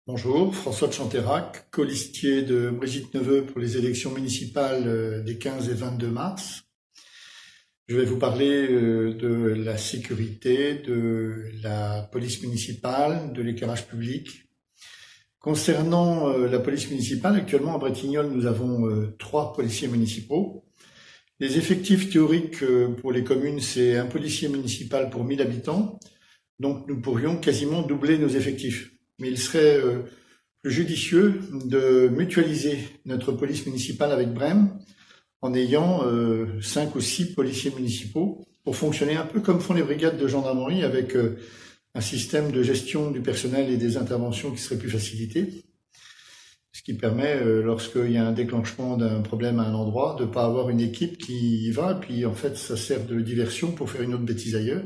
Bonjour, François de Chanteyrac, colistier de Brigitte Neveu pour les élections municipales des 15 et 22 mars. Je vais vous parler de la sécurité, de la police municipale, de l'éclairage public. Concernant la police municipale, actuellement à Bretignolles, nous avons 3 policiers municipaux. Les effectifs théoriques pour les communes, c'est un policier municipal pour 1000 habitants. Donc nous pourrions quasiment doubler nos effectifs. Mais il serait plus judicieux de mutualiser notre police municipale avec Brême en ayant 5 ou 6 policiers municipaux pour fonctionner un peu comme font les brigades de gendarmerie avec un système de gestion du personnel et des interventions qui serait plus facilité. Ce qui permet, lorsqu'il y a un déclenchement d'un problème à un endroit, de ne pas avoir une équipe qui y va, et puis en fait ça sert de diversion pour faire une autre bêtise ailleurs.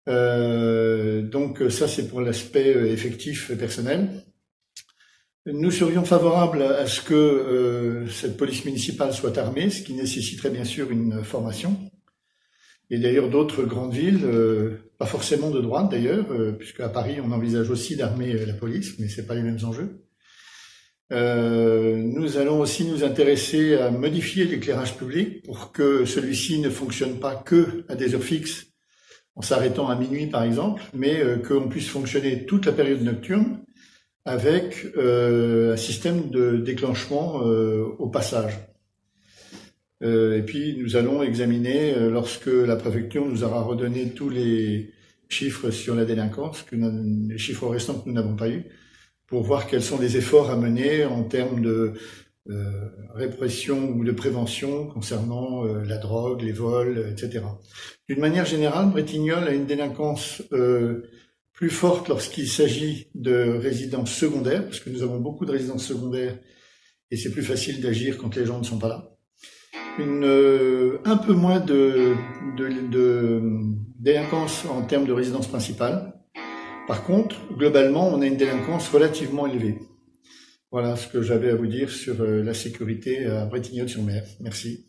Donc ça c'est pour l'aspect effectif personnel. Nous serions favorables à ce que cette police municipale soit armée, ce qui nécessiterait bien sûr une formation. Et d'ailleurs d'autres grandes villes, pas forcément de droite d'ailleurs, puisque à Paris on envisage aussi d'armer la police, mais c'est pas les mêmes enjeux. Nous allons aussi nous intéresser à modifier l'éclairage public pour que celui-ci ne fonctionne pas que à des heures fixes, en s'arrêtant à minuit par exemple, mais qu'on puisse fonctionner toute la période nocturne avec un système de déclenchement au passage. Et puis nous allons examiner, lorsque la préfecture nous aura redonné tous les chiffres sur la délinquance, les chiffres restants que nous n'avons pas eu, pour voir quels sont les efforts à mener en termes de répression ou de prévention concernant la drogue, les vols, etc. D'une manière générale, Bretignolles a une délinquance plus forte lorsqu'il s'agit de résidences secondaires, parce que nous avons beaucoup de résidences secondaires et c'est plus facile d'agir quand les gens ne sont pas là. Un peu moins de délinquance en termes de résidence principale. Par contre, globalement, on a une délinquance relativement élevée. Voilà ce que j'avais à vous dire sur la sécurité à Bretignolles-sur-Mer. Merci.